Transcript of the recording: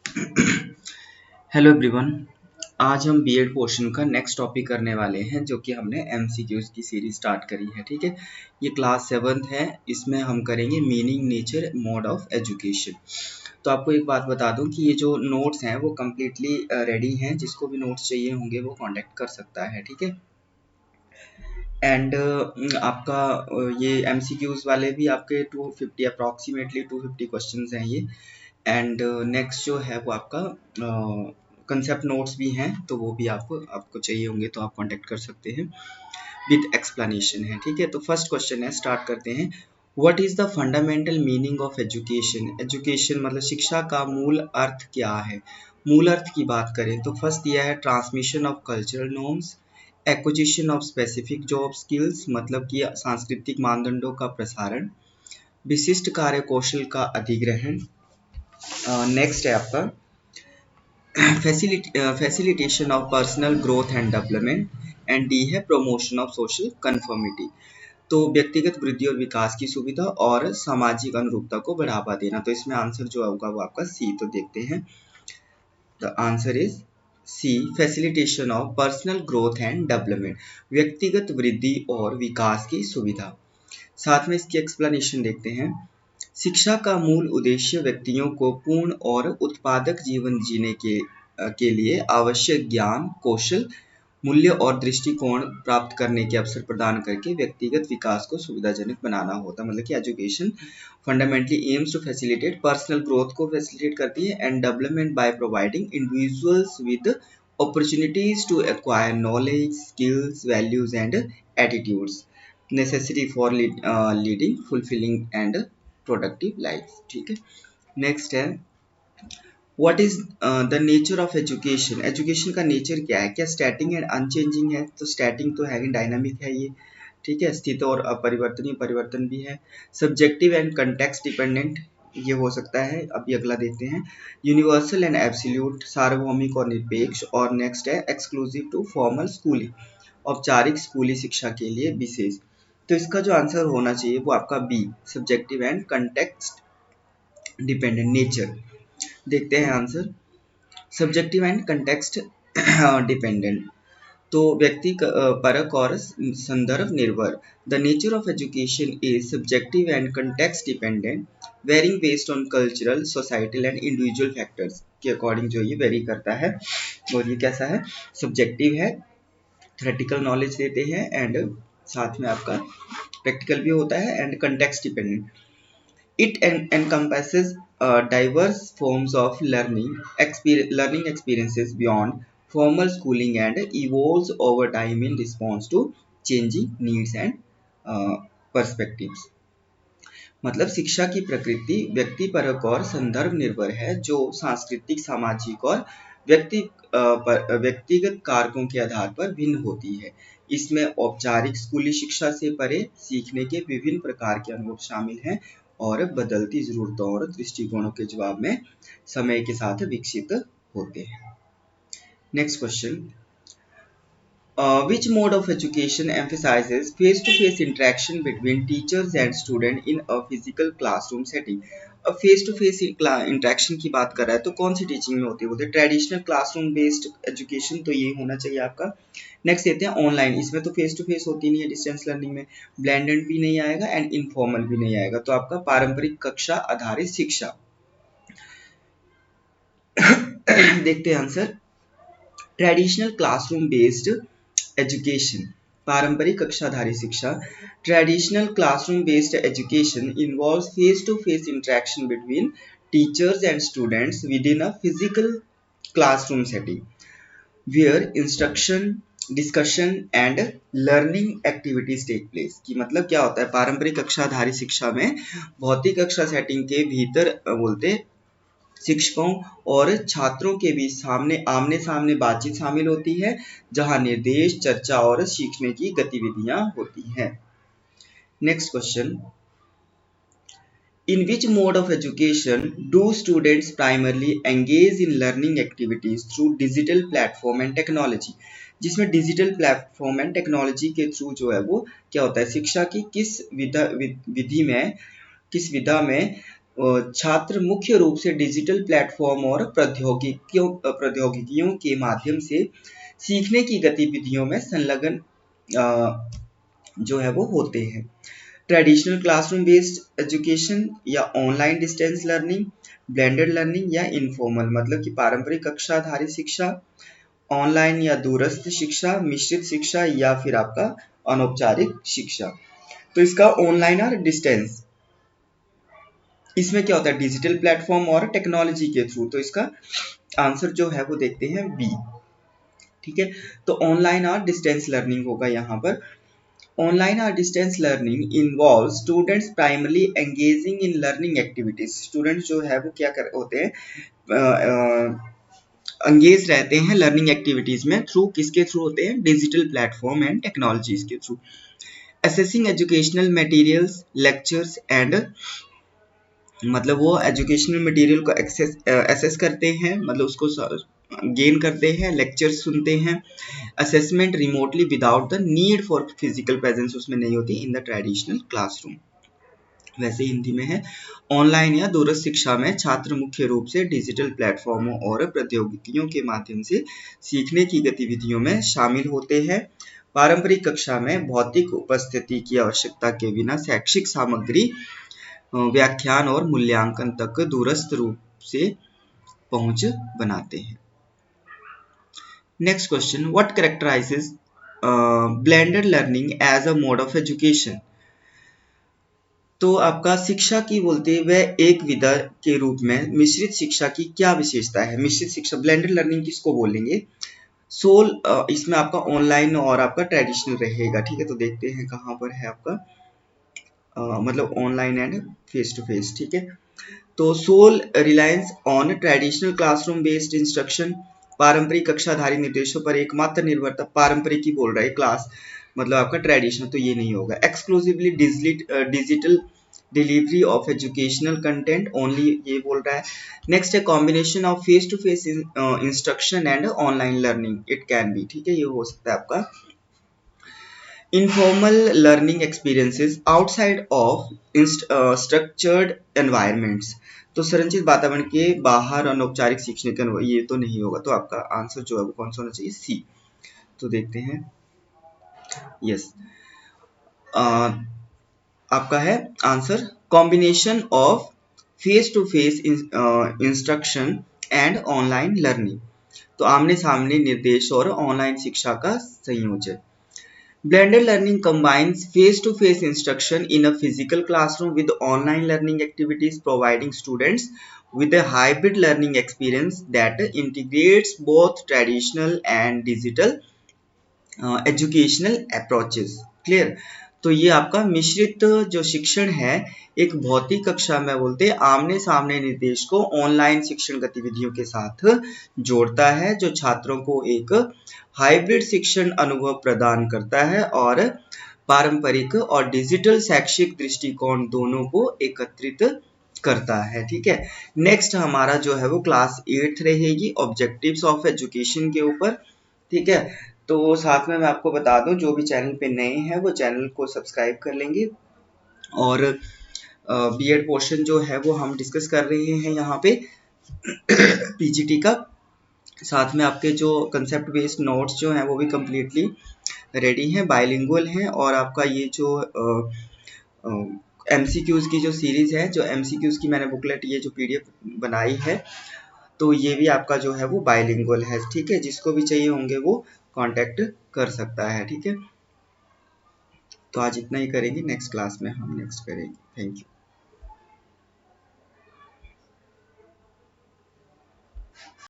Hello everyone. आज हम BEd portion का नेक्स्ट टॉपिक करने वाले हैं जो कि हमने एमसीक्यूज की सीरीज स्टार्ट करी है। ठीक है, ये क्लास 7th है। इसमें हम करेंगे meaning, nature, mode of education. तो आपको एक बात बता दूं कि ये जो नोट्स हैं वो कम्प्लीटली रेडी हैं। जिसको भी नोट्स चाहिए होंगे वो कांटेक्ट कर सकता है। ठीक है, एंड आपका ये एमसीक्यूज वाले भी आपके 250 अप्रॉक्सीमेटली 250 क्वेश्चंस हैं ये। एंड नेक्स्ट जो है वो आपका कंसेप्ट नोट्स भी हैं, तो वो भी आपको चाहिए होंगे तो आप कांटेक्ट कर सकते हैं। विद एक्सप्लेनेशन है। ठीक है, तो फर्स्ट क्वेश्चन है, स्टार्ट करते हैं। What is the fundamental meaning of education? Education मतलब शिक्षा का मूल अर्थ क्या है? मूल अर्थ की बात करें तो फर्स्ट दिया है transmission of cultural norms, acquisition of specific job skills मतलब कि सांस्कृतिक मानदंडों का प्रसारण, विशिष्ट कार्य कौशल का अधिग्रहण। नेक्स्ट है आपका facilitation of personal growth and development, and D है प्रमोशन ऑफ सोशल कन्फर्मिटी। तो व्यक्तिगत वृद्धि और विकास की सुविधा और सामाजिक अनुरूपता को बढ़ावा देना। तो इसमें आंसर जो होगा वो आपका सी। तो देखते हैं, the answer is C, facilitation of personal growth and development, व्यक्तिगत वृद्धि और विकास की सुविधा। साथ में इसकी एक्सप्लेनेशन देखते हैं। शिक्षा का मूल उद्देश्य व्यक्तियों को पूर्ण और उत्पादक जीवन जीने के लिए आवश्यक ज्ञान, कौशल, मूल्य और दृष्टिकोण प्राप्त करने के अवसर प्रदान करके व्यक्तिगत विकास को सुविधाजनक बनाना होता है। मतलब कि education fundamentally aims to facilitate personal growth को फैसिलिटेट करती है and development by providing individuals with opportunities to acquire knowledge, skills, values and attitudes necessary for leading fulfilling and productive life. ठीक है, नेक्स्ट है what is the nature of education? Education का nature क्या है? क्या static and unchanging है? तो static तो है, डायनामिक है ये। ठीक है, स्थित और अपरिवर्तनीय परिवर्तन भी है। सब्जेक्टिव एंड कंटेक्स्ट डिपेंडेंट ये हो सकता है। अभी अगला देखते हैं, यूनिवर्सल एंड एब्सोल्यूट, सार्वभौमिक और निरपेक्ष। और नेक्स्ट है एक्सक्लूसिव टू फॉर्मल स्कूलिंग, औपचारिक स्कूली शिक्षा के लिए विशेष। तो इसका जो आंसर होना चाहिए वो आपका B, subjective and context dependent nature. देखते हैं answer, subjective and context dependent, तो व्यक्ति परक और संदर्भ निर्भर। The nature of education is subjective and context dependent, varying based on cultural, societal and individual factors के अकॉर्डिंग जो ये वेरी करता है। और ये कैसा है? सब्जेक्टिव है, थ्योरेटिकल नॉलेज देते हैं एंड साथ में आपका प्रैक्टिकल भी होता है and context dependent. It encompasses diverse forms of learning experiences beyond formal schooling and evolves over time in response to changing needs and perspectives. मतलब शिक्षा की प्रकृति व्यक्तिपरक और संदर्भ निर्भर है, जो सांस्कृतिक, सामाजिक और व्यक्तिगत कारकों के आधार पर भिन्न होती है। इसमें औपचारिक स्कूली शिक्षा से परे सीखने के विभिन्न प्रकार के अनुभव शामिल हैं और बदलती जरूरतों और दृष्टिकोणों के जवाब में समय के साथ विकसित होते हैं। Next question, which mode of education emphasizes face-to-face interaction between teachers and students in a physical classroom setting? अब फेस टू फेस इंटरेक्शन की बात कर रहा है तो कौन सी टीचिंग में होती है? बोलते हैं ट्रेडिशनल क्लासरूम बेस्ड एजुकेशन, तो ये होना चाहिए आपका। नेक्स्ट देते हैं ऑनलाइन, इसमें तो फेस टू फेस होती नहीं है डिस्टेंस लर्निंग में, ब्लेंडेड भी नहीं आएगा एंड इनफॉर्मल भी नहीं आएगा। तो आपका पारंपरिक कक्षा आधारित शिक्षा। देखते हैं answer, traditional classroom based education, पारंपरिक कक्षाधारी शिक्षा। Traditional classroom based education involves face to face interaction between teachers and students within a physical classroom setting where instruction, discussion and learning activities take place. की मतलब क्या होता है? पारंपरिक कक्षाधारी शिक्षा में भौतिक कक्षा सेटिंग के भीतर बोलते शिक्षकों और छात्रों के बीच आमने सामने बातचीत शामिल होती है, जहां निर्देश, चर्चा और सीखने की गतिविधियां होती हैं। Next question, in which mode of education do students primarily engage in learning activities through digital platform and technology? जिसमें डिजिटल प्लेटफॉर्म एंड टेक्नोलॉजी के थ्रू जो है वो क्या होता है, शिक्षा की किस विधा में छात्र मुख्य रूप से डिजिटल प्लेटफॉर्म और प्रौद्योगिकियों के माध्यम से सीखने की गतिविधियों में संलग्न जो है वो होते हैं। ट्रेडिशनल क्लासरूम बेस्ड एजुकेशन या online distance learning, blended learning या इनफॉर्मल मतलब कि पारंपरिक कक्षा आधारित शिक्षा, ऑनलाइन या दूरस्थ शिक्षा, मिश्रित शिक्षा या फिर आपका अनौपचारिक शिक्षा। तो इसका ऑनलाइन और डिस्टेंस, इसमें क्या होता है डिजिटल प्लेटफॉर्म और टेक्नोलॉजी के थ्रू। तो इसका आंसर जो है वो देखते हैं बी। ठीक है, तो ऑनलाइन और डिस्टेंस लर्निंग होगा यहाँ पर। ऑनलाइन और distance learning involve students primarily engaging in learning activities. Students जो है वो क्या कर होते हैं एंगेज रहते हैं लर्निंग एक्टिविटीज में थ्रू किसके थ्रू होते हैं डिजिटल प्लेटफॉर्म एंड टेक्नोलॉजीज के through. Assessing educational materials, lectures and मतलब वो एजुकेशनल मटेरियल को एसेस करते हैं, मतलब उसको गेन करते हैं, लेक्चर्स सुनते हैं। Assessment remotely without the need for physical presence उसमें नहीं होती इन द ट्रेडिशनल क्लासरूम। वैसे हिंदी में है ऑनलाइन या दूरस्थ शिक्षा में छात्र मुख्य रूप से डिजिटल प्लेटफॉर्मों और प्रौद्योगिकियों के माध्यम से सीखने की गतिविधियों में शामिल होते हैं। पारंपरिक कक्षा में भौतिक उपस्थिति की आवश्यकता के बिना शैक्षिक सामग्री, व्याख्यान और मूल्यांकन तक दूरस्थ रूप से पहुंच बनाते हैं। Next question, what characterises blended learning as a mode of education. तो आपका शिक्षा की बोलते हुए एक विधा के रूप में मिश्रित शिक्षा की क्या विशेषता है। मिश्रित शिक्षा ब्लेंडेड लर्निंग किसको बोलेंगे। सोल इसमें आपका ऑनलाइन और आपका ट्रेडिशनल रहेगा। ठीक है, तो देखते हैं कहाँ पर है आपका मतलब online and face to face. ठीक है, तो sole reliance on traditional classroom based instruction, पारंपरिक कक्षाधारी निर्देशों पर एकमात्र निर्भरता, पारंपरिक ही बोल रहा है क्लास मतलब आपका ट्रेडिशनल, तो ये नहीं होगा। Exclusively digital delivery of educational content only, ये बोल रहा है। नेक्स्ट है combination of face to face instruction and online learning, it can be. ठीक है, ये हो सकता है आपका informal learning experiences outside of structured environments। तो संरचित वातावरण के बाहर अनौपचारिक सीखने का अनुभव, ये तो नहीं होगा। तो आपका आंसर जो है वो कौन सा होना चाहिए, सी। तो देखते हैं, यस आपका है answer combination of face to face instruction and online learning. तो आमने सामने निर्देश और ऑनलाइन शिक्षा का संयोजन। Blended learning combines face-to-face instruction in a physical classroom with online learning activities, providing students with a hybrid learning experience that integrates both traditional and digital educational approaches. Clear? तो ये आपका मिश्रित जो शिक्षण है एक भौतिक कक्षा में बोलते हैं आमने सामने निर्देश को ऑनलाइन शिक्षण गतिविधियों के साथ जोड़ता है, जो छात्रों को एक हाइब्रिड शिक्षण अनुभव प्रदान करता है और पारंपरिक और डिजिटल शैक्षिक दृष्टिकोण दोनों को एकत्रित करता है। ठीक है, नेक्स्ट हमारा जो है वो क्लास 8 रहेगी ऑब्जेक्टिव्स ऑफ एजुकेशन के ऊपर। ठीक है, तो साथ में मैं आपको बता दूं जो भी चैनल पे नए हैं वो चैनल को सब्सक्राइब कर लेंगे। और बीएड पोर्शन जो है वो हम डिस्कस कर रहे हैं यहाँ पे पीजीटी का। साथ में आपके जो कंसेप्ट बेस्ड नोट्स जो हैं वो भी कम्प्लीटली रेडी हैं, बाइलिंगुअल हैं। और आपका ये जो एमसीक्यूज की जो सीरीज है, जो एमसीक्यूज की मैंने बुकलेट ये जो पीडीएफ बनाई है, तो ये भी आपका जो है वो बाइलिंगुअल है। ठीक है, जिसको भी चाहिए होंगे वो कांटेक्ट कर सकता है। ठीक है, तो आज इतना ही करेंगे, नेक्स्ट क्लास में हम नेक्स्ट करेंगे। Thank you.